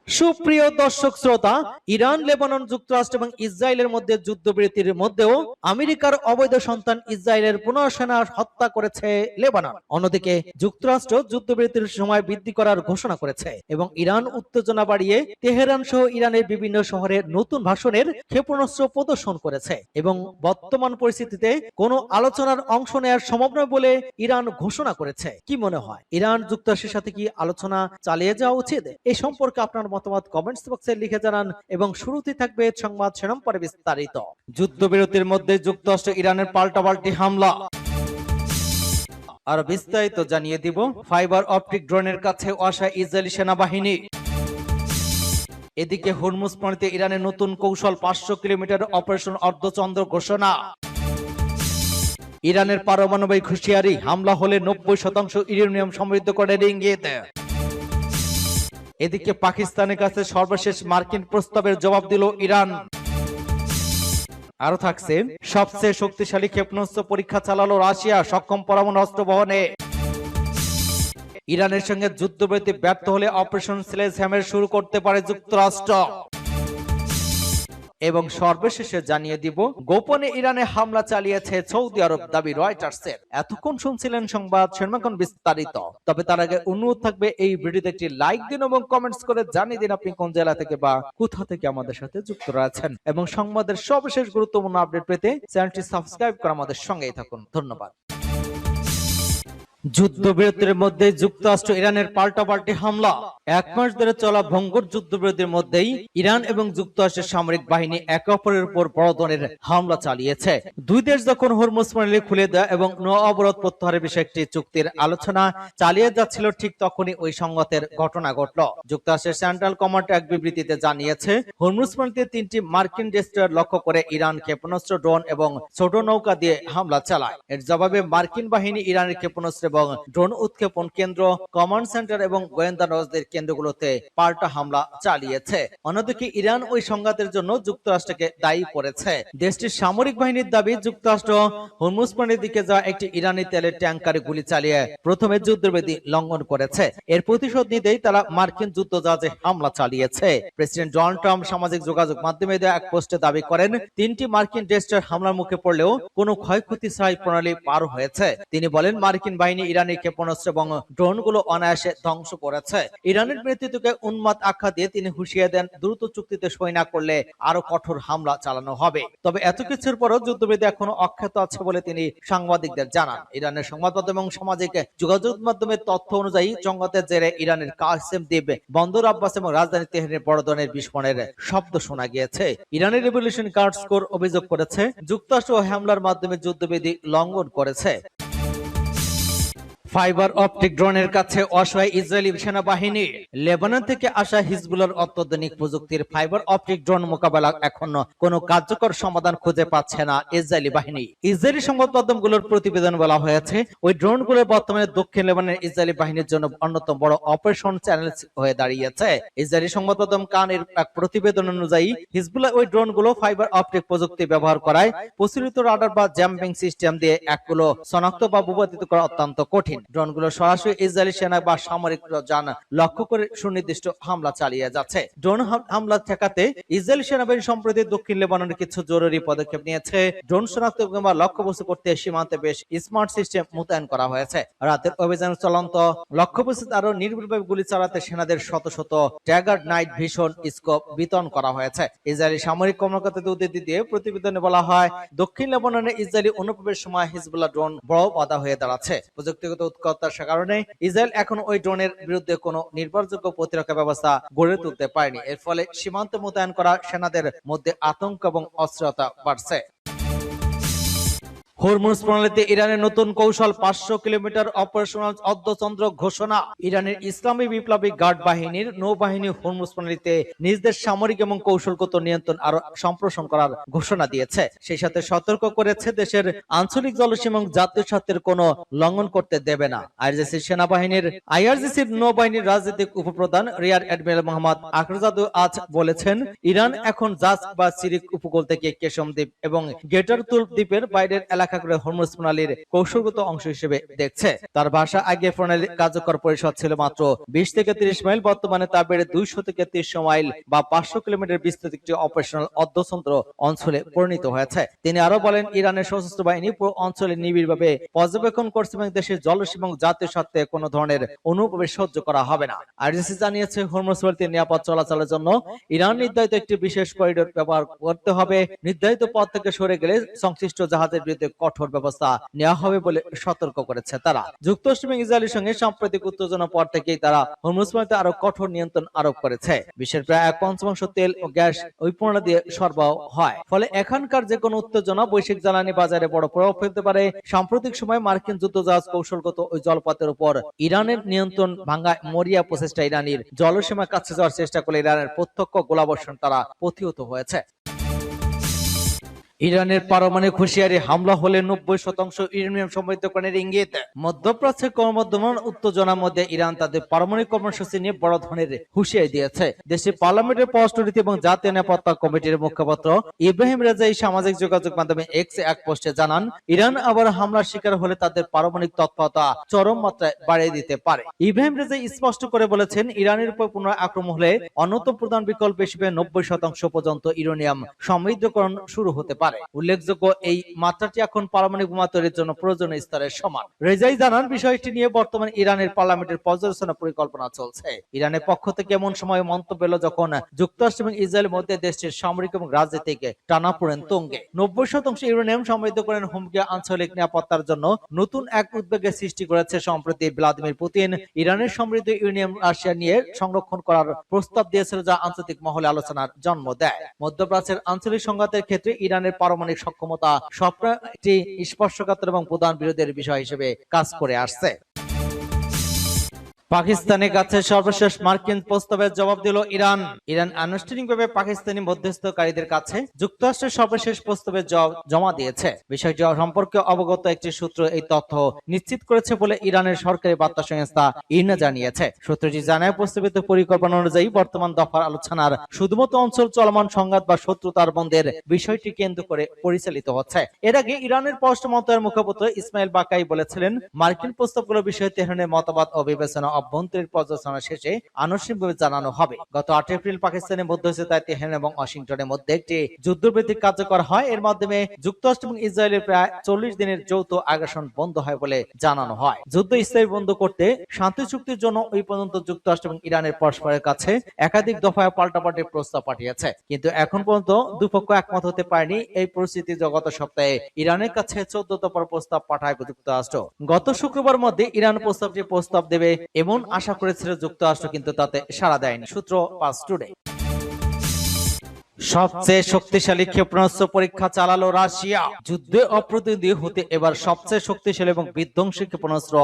সুপ্রিয় দর্শক শ্রোতা, ইরান, লেবানন, যুক্তরাষ্ট্র এবং ইসরায়েলের মধ্যে যুদ্ধবিরতির মধ্যেও আমেরিকার অবৈধ সন্তান ইসরায়েলের 15 সেনা হত্যা করেছে লেবানন। অন্যদিকে যুক্তরাষ্ট্র যুদ্ধবিরতির সময় বৃদ্ধি করার ঘোষণা করেছে এবং ইরান উত্তেজনা বাড়িয়ে তেহরান সহ ইরানের বিভিন্ন শহরে নতুন ভাষণের ক্ষেপণাস্ত্র প্রদর্শন করেছে এবং বর্তমান পরিস্থিতিতে কোনো আলোচনার অংশ নেওয়ার সম্ভব নয় বলে ইরান ঘোষণা করেছে। কি মনে হয়, ইরান যুক্তরাষ্ট্রের সাথে কি আলোচনা চালিয়ে যাওয়া উচিত? এই সম্পর্কে আপনার মতামত কমেন্টস বক্সে লিখে জানান এবং শুরুতেই থাকবে সংবাদ শিরোনাম পরে বিস্তারিত। যুদ্ধবিরতির মধ্যে যুক্তরাষ্ট্র ইরানের পাল্টাপাল্টি হামলা, আর বিস্তারিত জানিয়ে দিব। ফাইবার অপটিক ড্রোনের কাছে আসা ইসরায়েলি সেনাবাহিনী। এদিকে হরমুজ প্রণালীতে ইরানের নতুন কৌশল, 500 কিলোমিটার অপারেশন অর্ধচন্দ্র ঘোষণা। ইরানের পারমাণবিক হুঁশিয়ারি, হামলা হলে 90% ইউরেনিয়াম সমৃদ্ধ করে ইঙ্গিত। এদিকে পাকিস্তানের কাছে সর্বশেষ মার্কিন প্রস্তাবের জবাব দিল ইরান। আরো থাকছে, সবচেয়ে শক্তিশালী ক্ষেপণাস্ত্র পরীক্ষা চালালো রাশিয়া, সক্ষম পরমাণু অস্ত্র বহনে। ইরানের সঙ্গে যুদ্ধবিরতি ব্যর্থ হলে অপারেশন স্লেজহ্যামার শুরু করতে পারে যুক্তরাষ্ট্র। এবং সর্বশেষে জানিয়ে দিব, গোপনে ইরানে হামলা চালিয়েছে সৌদি আরব, দাবি রয়টার্সের। এতক্ষণ শুনছিলেন সংবাদ শিরোনাম বিস্তারিত। তবে তার আগে অনুরোধ থাকবে, এই ভিডিওতে একটি লাইক দিন এবং কমেন্টস করে জানিয়ে দিন আপনি কোন জেলা থেকে বা কোথা থেকে আমাদের সাথে যুক্ত রয়েছেন, এবং সংবাদের সর্বশেষ গুরুত্বপূর্ণ আপডেট পেতে চ্যানেলটি সাবস্ক্রাইব করে আমাদের সঙ্গেই থাকুন। ধন্যবাদ। যুদ্ধবিরতির মধ্যে যুক্তরাষ্ট্র ইরানের পাল্টাপাল্টি হামলা। এক মাস ধরে চলা ভঙ্গুর যুদ্ধবিরতির মধ্যেই ইরান এবং যুক্তরাষ্ট্রের সামরিক বাহিনী একে অপরের উপর বড় ধরনের হামলা চালিয়েছে। দুই দেশ যখন হরমুজ প্রণালী খুলে দেয় এবং নৌ অবরোধ প্রত্যাহারের বিষয়ে একটি চুক্তির আলোচনা চালিয়ে যাচ্ছিল, ঠিক তখনই ওই সংঘাতের ঘটনা ঘটল। যুক্তরাষ্ট্রের সেন্ট্রাল কমান্ড এক বিবৃতিতে জানিয়েছে, হরমুজ প্রণালীতে 3টি মার্কিন ডেস্ট্রয়ার লক্ষ্য করে ইরান ক্ষেপণাস্ত্র, ড্রোন এবং ছোট নৌকা দিয়ে হামলা চালায়। এর জবাবে মার্কিন বাহিনী ইরানের ক্ষেপণাস্ত্র এবং ড্রোন উৎক্ষেপণ কেন্দ্র, কমান্ড সেন্টার এবং গোয়েন্দা নজরদের কেন্দ্রগুলোতে পাল্টা হামলা চালিয়েছে। অন্যদিকে ইরান ওই সংঘাতের জন্য যুক্তরাষ্ট্রকে দায়ী করেছে। দেশটির সামরিক বাহিনীর দাবি, যুক্তরাষ্ট্র হরমুজ প্রণালীর দিকে যাওয়া একটি ইরানি তেলের ট্যাঙ্কারে গুলি চালিয়ে প্রথমে যুদ্ধবিরতি লঙ্ঘন করেছে। এর প্রতিশোধ নিতেই তারা মার্কিন যুদ্ধজাহাজে হামলা চালিয়েছে। প্রেসিডেন্ট ডোনাল্ড ট্রাম্প সামাজিক যোগাযোগ মাধ্যমে দেওয়া এক পোস্টে দাবি করেন, 3টি মার্কিন ডেস্ট্রয়ার হামলার মুখে পড়লেও কোনো ক্ষয়ক্ষতি ছাড়াই প্রণালী পার হয়েছে। তিনি বলেন, মার্কিন বাহিনী ইরানের ক্ষেপণাস্ত্র এবং ড্রোনগুলো অনায়াসে ধ্বংস করেছে। ইরানের নেতৃত্বকে উন্মাদ আখ্যা দিয়ে তিনি হুঁশিয়ারি দেন, দ্রুত চুক্তিতে সই না করলে আরো কঠোর হামলা চালানো হবে। তবে এত কিছুর পরও যুদ্ধবিরতি এখনো অক্ষত আছে বলে তিনি সাংবাদিকদের জানান। ইরানের সংবাদ মাধ্যম এবং সামাজিক যোগাযোগ মাধ্যমের তথ্য অনুযায়ী সংঘাতের জেরে ইরানের কাসেম দ্বীপ, বন্দর আব্বাস এবং রাজধানী তেহরানে বড় ধরনের বিস্ফোরণের শব্দ শোনা গিয়েছে। ইরানের রেভলিউশন গার্ডস কোর অভিযোগ করেছে, যুক্তরাষ্ট্র হামলার মাধ্যমে যুদ্ধবিধি লঙ্ঘন করেছে। ফাইবার অপটিক ড্রোনের কাছে অসহায় ইসরায়েলি সেনাবাহিনী। লেবানন থেকে আসা হিজবুল্লাহর অত্যাধুনিক প্রযুক্তির ফাইবার অপটিক ড্রোন মোকাবেলা এখনো কোনো কার্যকর সমাধান খুঁজে পাচ্ছে না ইসরায়েলি বাহিনী। ইসরায়েলি সংবাদ মাধ্যমগুলোর প্রতিবেদন বলা হয়েছে, ওই ড্রোনগুলো বর্তমানে দক্ষিণ লেবাননের ইসরায়েলি বাহিনীর জন্য অন্যতম বড় অপারেশন চ্যানেল হয়ে দাঁড়িয়েছে। ইসরায়েলি সংবাদ মাধ্যম কানের এক প্রতিবেদন অনুযায়ী, হিজবুল্লাহ ওই ড্রোনগুলো ফাইবার অপটিক প্রযুক্তি ব্যবহার করায় প্রচলিত রাডার বা জ্যাম্পিং সিস্টেম দিয়ে একগুলো শনাক্ত বা ভূপাতিত করা অত্যন্ত কঠিন। ড্রোনগুলো সরাসরি ইসরায়েলি সেনা বা সামরিক যান লক্ষ্য করে সুনির্দিষ্ট হামলা চালিয়ে যাচ্ছে। ড্রোন হামলা ঠেকাতে ইসরায়েলি সেনাবাহিনী সম্প্রতি দক্ষিণ লেবাননের কিছু জরুরি পদক্ষেপ নিয়েছে। ড্রোন শনাক্ত কিংবা লক্ষ্যবস্তু করতে সীমান্তে বেশ স্মার্ট সিস্টেম মোতায়েন করা হয়েছে। রাতের অভিযান চলন্ত লক্ষ্যবস্তুতে আরো নির্ভুলভাবে গুলি চালাতে সেনাদের শত শত ট্যাগার নাইট ভিশন স্কোপ বিতরণ করা হয়েছে। ইসরায়েলি সামরিক কর্মকর্তাদের উদ্ধৃতি দিয়ে প্রতিবেদনে বলা হয়, দক্ষিণ লেবাননে ইসরায়েলি অনুপ্রবেশের সময় হিজবুল্লাহ ড্রোন বড় বাধা হয়ে দাঁড়াচ্ছে। প্রযুক্তিগত উৎকর্ষতার কারণে ইসরায়েল এখন ওই ড্রোনের বিরুদ্ধে কোনো নির্ভরযোগ্য প্রতিরক্ষা ব্যবস্থা গড়ে তুলতে পারেনি। এর ফলে সীমান্ত মোতায়েন করা সেনাদের মধ্যে আতঙ্ক এবং অস্থিরতা বাড়ছে। হরমুজ প্রণালীতে ইরানের নতুন কৌশল, 500 কিলোমিটার অপারেশনাল অর্ধচন্দ্র ঘোষণা। ইরানের ইসলামী বিপ্লবী গার্ড বাহিনীর নৌবাহিনী হরমুজ প্রণালীতে নিজেদের সামরিক এবং কৌশলগত নিয়ন্ত্রণ আরো সম্প্রসারণ করার ঘোষণা দিয়েছে। সেই সাথে সতর্ক করেছে, দেশের আঞ্চলিক জলসীমা এবং জাতীয় স্বার্থের কোনো লঙ্ঘন করতে দেবে না। আইআরজিসির নৌবাহিনীর রাজনৈতিক উপপ্রধান রিয়ার অ্যাডমিরাল মোহাম্মদ আকরজাদু আজ বলেছেন, ইরান এখন জাস্ক বা সিরিক উপকূল থেকে কেশম দ্বীপ এবং গেটারতুল দ্বীপের বাইরের এলাকা ব্যাখ্যা করে হরমুজ প্রণালীর কৌশলগত অংশ হিসেবে দেখছে। তার ভাষা, আগে প্রণালীর কার্যকর পরিসর ছিল মাত্র 20 থেকে 30 মাইল, বর্তমানে তা বেড়ে 200 থেকে 300 মাইল বা 500 কিলোমিটার বিস্তৃত একটি অপারেশনাল অর্ধসমুদ্র অঞ্চলে পরিণত হয়েছে। তিনি আরো বলেন, ইরানের সশস্ত্র বাহিনী পুরো অঞ্চলে নিবিড়ভাবে পর্যবেক্ষণ করছে এবং দেশের জলসীমা এবং জাতীয় স্বার্থে কোনো ধরনের অনুপ্রবেশ সহ্য করা হবে না। আইডিসি জানিয়েছে, হরমুজ প্রণালীতে নিরাপদ চলাচলের জন্য ইরান নির্ধারিত একটি বিশেষ করিডোর ব্যবহার করতে হবে। নির্ধারিত পথ থেকে সরে গেলে সংশ্লিষ্ট জাহাজের বিরুদ্ধে কঠোর ব্যবস্থা নেওয়া হবে বলে সতর্ক করেছে তারা। যুক্তরাষ্ট্র এবং ইসরায়েলের সঙ্গে সাম্প্রতিক উত্তেজনার পর থেকেই তারা হরমুজ প্রণালীতে আরো কঠোর নিয়ন্ত্রণ আরোপ করেছে। বিশ্বের প্রায় 1/5 তেল ও গ্যাস ওই প্রণালী দিয়ে সরবরাহ হয়। ফলে এখানকার যে কোনো উত্তেজনা বৈশ্বিক জ্বালানি বাজারে বড় প্রভাব ফেলতে পারে। সাম্প্রতিক সময় মার্কিন যুদ্ধজাহাজ কৌশলগত ওই জলপথের উপর ইরানের নিয়ন্ত্রণ ভাঙায় মরিয়া প্রচেষ্টা, ইরানির জলসীমার কাছে যাওয়ার চেষ্টা করলে ইরানের প্রত্যক্ষ গোলাবর্ষণ তারা প্রতিহত হয়েছে। ইরানের পারমাণবিক হুঁশিয়ারি, হামলা হলে 90% ইউরেনিয়াম সমৃদ্ধকরণের ইঙ্গিত। মধ্যপ্রাচ্যের ক্রমবর্ধমান উত্তেজনার মধ্যে ইরান তাদের পারমাণবিক কর্মসূচি নিয়ে বড় ধরনের হুঁশিয়ারি দিয়েছে। দেশের পার্লামেন্টের পররাষ্ট্রনীতি এবং জাতীয় নিরাপত্তা কমিটির মুখপাত্র ইব্রাহিম রেজাই সামাজিক যোগাযোগ মাধ্যমে এক্সে এক পোস্টে জানান, ইরান আবার হামলার শিকার হলে তাদের পারমাণবিক তৎপরতা চরম মাত্রায় বাড়িয়ে দিতে পারে। ইব্রাহিম রেজাই স্পষ্ট করে বলেছেন, ইরানের উপর পুনরায় আক্রমণ হলে অন্যতম প্রধান বিকল্প হিসেবে 90% পর্যন্ত ইউরেনিয়াম সমৃদ্ধকরণ শুরু হতে পারে। উল্লেখযোগ্য, এই মাত্রাটি এখন পারমাণবিক বোমা তৈরির জন্য প্রয়োজনীয় স্তরের সমান। রেজাই জানান, বিষয়টি নিয়ে বর্তমানে ইরানের পার্লামেন্টের পর্যালোচনা পরিকল্পনা চলছে। ইরানের পক্ষ থেকে এমন সময় মন্তব্য এলো যখন যুক্তরাষ্ট্র এবং ইসরায়েলের মধ্যে দেশটির সামরিক এবং রাজনৈতিক টানাপোড়েন তুঙ্গে। 90% ইউরেনিয়াম সমৃদ্ধকরণের হুমকি আঞ্চলিক নিরাপত্তার জন্য নতুন এক উদ্বেগের সৃষ্টি করেছে। সম্প্রতি ভ্লাদিমির পুতিন ইরানের সমৃদ্ধ ইউরেনিয়াম রাশিয়া নিয়ে সংরক্ষণ করার প্রস্তাব দিয়েছিল, যা আন্তর্জাতিক মহলে আলোচনার জন্ম দেয়। মধ্যপ্রাচ্যের আঞ্চলিক সংঘাতের ক্ষেত্রে ইরানের পারমাণবিক সক্ষমতা সবসময় একটি স্পর্শকাতর এবং প্রধান বিরোধের বিষয় হিসেবে কাজ করে আসছে। পাকিস্তানের কাছে সর্বশেষ মার্কিন প্রস্তাবের জবাব দিল ইরান। ইরান আনুষ্ঠানিকভাবে পাকিস্তানি মধ্যস্থকারীদের কাছে যুক্তরাষ্ট্রের সর্বশেষ প্রস্তাবের জমা দিয়েছে। বিষয়টি সম্পর্কে অবগত একটি সূত্র এই তথ্য নিশ্চিত করেছে বলে ইরানের সরকারি বার্তা সংস্থা ইরনা জানিয়েছে। সূত্রটি জানায়, প্রস্তাবিত পরিকল্পনা অনুযায়ী বর্তমান দফার আলোচনার শুধুমাত্র অঞ্চল চলমান সংঘাত বা শত্রুতার বন্ধের বিষয়টি কেন্দ্র করে পরিচালিত হচ্ছে। এর আগে ইরানের পররাষ্ট্র মন্ত্রণালয়ের মুখপাত্র ইসমাইল বাকাই বলেছিলেন, মার্কিন প্রস্তাবগুলো বিষয়ে তেহরানের মতবাদ ও বিবেচনা অভ্যন্তরীণ পর্যালোচনা শেষে আনুষ্ঠানিকভাবে জানানো হবে। গত 8 এপ্রিল পাকিস্তানের মধ্যস্থতায় তেহরান এবং ওয়াশিংটনের মধ্যে একটি যুদ্ধবিরতি কার্যকর হয়। এর মাধ্যমে যুক্তরাষ্ট্র এবং ইসরায়েলের প্রায় 40 দিনের যৌথ আগ্রাসন বন্ধ হয় বলে জানানো হয়। যুদ্ধ স্থায়ী বন্ধ করতে শান্তি চুক্তির জন্য ওই পর্যন্ত যুক্তরাষ্ট্র এবং ইরানের পরস্পরের কাছে একাধিক দফায় পাল্টাপাল্টি প্রস্তাব পাঠিয়েছে, কিন্তু এখন পর্যন্ত দুপক্ষ একমত হতে পারেনি। এই পরিস্থিতি গত সপ্তাহে ইরানের কাছে 14 দফার প্রস্তাব পাঠায় যুক্তরাষ্ট্র। গত শুক্রবার মধ্যে ইরান প্রস্তাব দেবে এমন আশা করেছিল যুক্তরাষ্ট্র, কিন্তু তাতে সাড়া দেয়নি। সূত্র পাঁচ টুডে। সবচেয়ে শক্তিশালী ক্ষেপণাস্ত্র পরীক্ষা চালালো রাশিয়া। যুদ্ধে অপ্রতিদ্বন্দ্বী হতে এবার সবচেয়ে শক্তিশালী এবং বিধ্বংসী ক্ষেপণাস্ত্র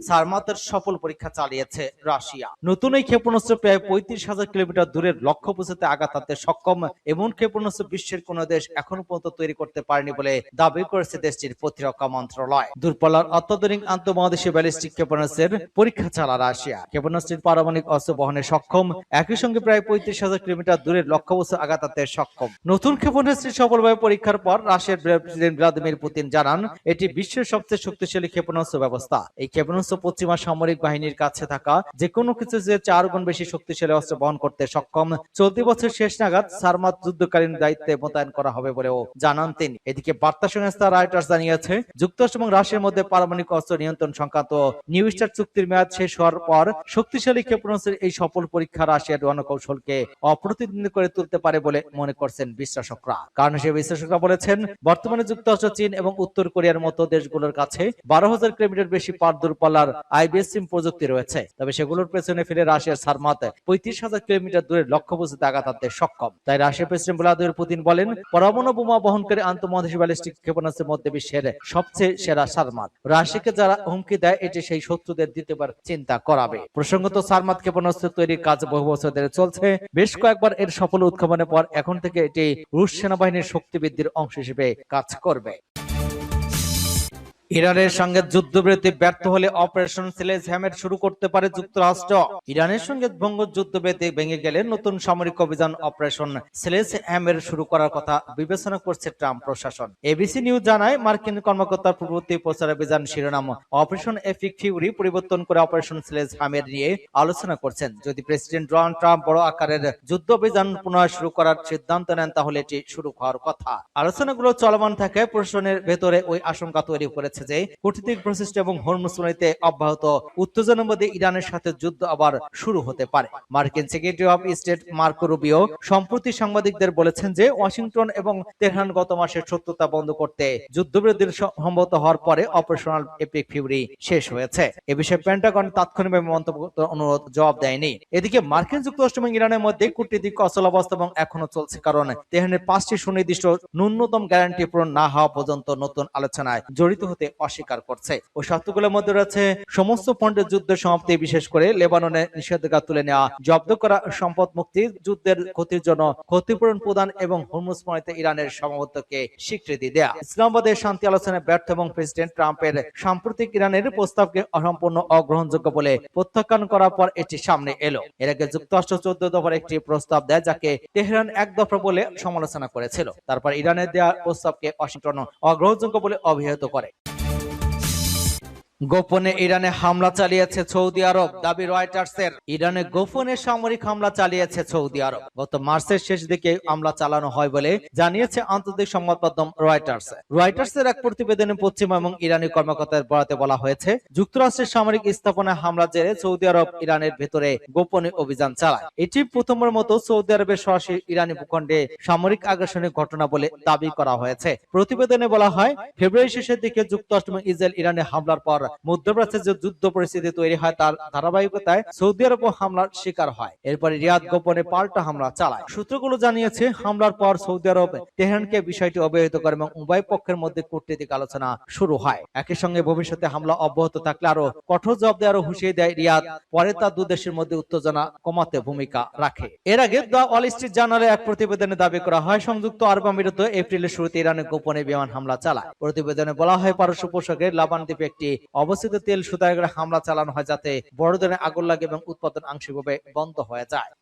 সারমাতের সফল পরীক্ষা চালিয়েছে রাশিয়া। নতুন এই ক্ষেপণাস্ত্র প্রায় 35,000 কিলোমিটার দূরের লক্ষ্য পৌঁছাতে আঘাত হানতে সক্ষম। এমন ক্ষেপণাস্ত্র বিশ্বের কোন দেশ এখনো পর্যন্ত তৈরি করতে পারেনি বলে দাবি করেছে দেশটির প্রতিরক্ষা মন্ত্রণালয়। দূরপাল্লার অত্যাধুনিক আন্তঃমহাদেশীয় ব্যালিস্টিক ক্ষেপণাস্ত্রের পরীক্ষা চালা রাশিয়া। ক্ষেপণাস্ত্রের পারমাণবিক অস্ত্র বহনে সক্ষম, একই সঙ্গে প্রায় 35,000 কিলোমিটার দূরের লক্ষ্যবস্তু আঘাত হানতে সক্ষম। নতুন ক্ষেপণাস্ত্রের সফলভাবে পরীক্ষার পর রাশিয়ার প্রেসিডেন্ট ভ্লাদিমির পুতিন জানান, এটি বিশ্বের সবচেয়ে শক্তিশালী ক্ষেপণাস্ত্র ব্যবস্থা। এই ক্ষেপণাস্ত্র পশ্চিমা সামরিক বাহিনীর কাছে থাকা যে কোনো কিছু যে 4 গুণ বেশি শক্তিশালী অস্ত্র বহন করতে সক্ষম। চলতি বছর শেষ নাগাদ সারমাত যুদ্ধকালীন দায়িত্বে মোতায়েন করা হবে বলেও জানান তিনি। এদিকে বার্তা সংস্থা রয়টার্স জানিয়েছে, যুক্তরাষ্ট্র এবং রাশিয়ার মধ্যে পারমাণবিক অস্ত্র নিয়ন্ত্রণ সংক্রান্ত নিউ স্টার্ট চুক্তির মেয়াদ শেষ হওয়ার পর শক্তিশালী ক্ষেপণাস্ত্রের এই সফল পরীক্ষা রাশিয়ার রণকৌশলকে অপ্রতিদ্বন্দ্বী করে তুলতে পারে বলে মনে করছেন বিশ্লেষকরা। কারণ সে বিশ্লেষকরা বলেছেন, বর্তমানে যুক্তরাষ্ট্র, চীন এবং উত্তর কোরিয়ার মতো দেশগুলোর কাছে 12,000 কিলোমিটার বেশি পার দূরপাল্লার আইবিএসএম প্রযুক্তি রয়েছে। তবে সেগুলোর পেছনে ফিরে রাশিয়ার সারমাত 35,000 কিলোমিটার দূরের লক্ষ্যবস্তুতে আঘাত হানতে সক্ষম। তাই রাশিয়ার প্রেসিডেন্ট ভ্লাদিমির পুতিন বলেন, পরমাণু বোমা বহনকারী আন্তঃমহাদেশীয় ব্যালিস্টিক ক্ষেপণাস্ত্রের মধ্যে বিশ্বের সবচেয়ে সেরা সারমাত। রাশিয়াকে যারা হুমকি দেয়, এটি সেই শত্রুদের দ্বিতীয়বার চিন্তা করাবে। প্রসঙ্গত, সারমাত ক্ষেপণাস্ত্র তৈরির কাজ বহু বছর ধরে চলছে। বেশ কয়েকবার এর সফল উৎক্ষেপণের পর এখন থেকে এটি রুশ সেনাবাহিনীর শক্তি বৃদ্ধির অংশ হিসেবে কাজ করবে। ইরানের সঙ্গে যুদ্ধবিরতি ব্যর্থ হলে অপারেশন স্লেজ হ্যামের শুরু করতে পারে যুক্তরাষ্ট্র। ইরানের সঙ্গে ভঙ্গ যুদ্ধবিরতি ভেঙে গেলে নতুন সামরিক অভিযান অপারেশন স্লেজ হ্যামের শুরু করার কথা বিবেচনা করছে ট্রাম্প প্রশাসন। এবিসি নিউজ জানায়, মার্কিন কর্মকর্তার পূর্ববর্তী প্রচারাভিযান শিরোনাম অপারেশন এপিক ফিউরি পরিবর্তন করে অপারেশন স্লেজ হ্যামের নিয়ে আলোচনা করছেন। যদি প্রেসিডেন্ট ডোনাল্ড ট্রাম্প বড় আকারের যুদ্ধ অভিযান পুনরায় শুরু করার সিদ্ধান্ত নেন, তাহলে এটি শুরু হওয়ার কথা। আলোচনাগুলো চলমান থাকে প্রশাসনের ভেতরে ওই আশঙ্কা তৈরি করেছে যে কূটনৈতিক প্রচেষ্টা এবং হরমুজ নদীতে অব্যাহত উত্তেজনার মধ্যে ইরানের সাথে যুদ্ধ আবার শুরু হতে পারে। মার্কিন secretary of state Marco Rubio সম্প্রতি সাংবাদিকদের বলেছেন যে ওয়াশিংটন এবং তেহরান গত মাসে শত্রুতা বন্ধ করতে যুদ্ধবিরতির সম্মত হওয়ার পরে অপারেশনাল এপিক ফিউরি শেষ হয়েছে। এ বিষয়ে পেন্টাগন তাৎক্ষণিকভাবে মন্তব্য অনুরোধ জবাব দেয়নি। এদিকে মার্কিন যুক্তরাষ্ট্র এবং ইরানের মধ্যে কূটনীতিক অচলাবস্থা এবং এখনো চলছে, কারণ তেহরানের 5টি সুনির্দিষ্ট ন্যূনতম গ্যারান্টি পূরণ না হওয়া পর্যন্ত নতুন আলোচনায় জড়িত হতে অস্বীকার করছে। ওই শর্তগুলোর মধ্যে রয়েছে সমস্ত পণ্যের যুদ্ধের সমাপ্তি, বিশেষ করে লেবাননে নিষেধাজ্ঞা তুলে নেওয়া, জব্দ করা সম্পদ মুক্তি, যুদ্ধের ক্ষতির জন্য ক্ষতিপূরণ প্রদান এবং হরমুজ নদীতে ইরানের সীমাবদ্ধতাকে স্বীকৃতি দেয়া। ইসলামাবাদের শান্তি আলোচনায় ব্যর্থ এবং প্রেসিডেন্ট ট্রাম্পের সাম্প্রতিক ইরানের প্রস্তাবকে অসম্পূর্ণ অগ্রহণযোগ্য বলে প্রত্যাখ্যান করার পর এটি সামনে এলো। এর আগে যুক্তরাষ্ট্র 14 দফার একটি প্রস্তাব দেয়, যাকে তেহরান 1 দফা বলে সমালোচনা করেছিল। তারপর ইরানের দেওয়া প্রস্তাবকে ওয়াশিংটন অগ্রহণযোগ্য বলে অভিহিত করে। গোপনে ইরানে হামলা চালিয়েছে সৌদি আরব, দাবি রয়টার্সের। ইরানে গোপনে সামরিক হামলা চালিয়েছে সৌদি আরব। গত মার্চের শেষ দিকে হামলা চালানো হয় বলে জানিয়েছে আন্তর্জাতিক সংবাদ মাধ্যম রয়টার্স। রয়টার্সের এক প্রতিবেদনে পশ্চিমা এবং ইরানি কর্মকর্তাদের বরাতে বলা হয়েছে, যুক্তরাষ্ট্রের সামরিক স্থাপনায় হামলার জেরে সৌদি আরব ইরানের ভেতরে গোপনে অভিযান চালায়। এটি প্রথমবার মতো সৌদি আরবের সরাসরি ইরানি ভূখণ্ডে সামরিক আগ্রাসনের ঘটনা বলে দাবি করা হয়েছে। প্রতিবেদনে বলা হয়, ফেব্রুয়ারি শেষের দিকে যুক্তরাষ্ট্র এবং ইসরায়েল ইরানে হামলার পর মধ্যপ্রাচ্যে যে যুদ্ধ পরিস্থিতি তৈরি হয়, তার ধারাবাহিকতায় সৌদি আরব হামলার শিকার হয়। এরপরে রিয়াদ গোপনে পাল্টা হামলা চালায়। সূত্রগুলো জানিয়েছে, হামলার পর সৌদি আরব তেহরানকে বিষয়টি অবহিত করে এবং উভয় পক্ষের মধ্যে কূটনৈতিক আলোচনা শুরু হয়। একই সঙ্গে ভবিষ্যতে হামলা অব্যাহত থাকলে আরো কঠোর জবাব দেওয়ার হুঁশিয়ারি দেয় রিয়াদ। পরে তা দুই দেশের মধ্যে উত্তেজনা কমাতে ভূমিকা রাখে। এর আগে দ্য ওয়াল স্ট্রিট জার্নালে এক প্রতিবেদনে দাবি করা হয়, সংযুক্ত আরব আমিরাত এপ্রিলের শুরুতে ইরানে গোপনে বিমান হামলা চালায়। প্রতিবেদনে বলা হয়, পারস্য উপসাগরের লাবান দ্বীপে একটি অবস্থিত তেল শুধাগারে হামলা চালানো হয়, যাতে বড় ধরনের আগুন লাগে এবং উৎপাদন আংশিকভাবে বন্ধ হয়ে যায়।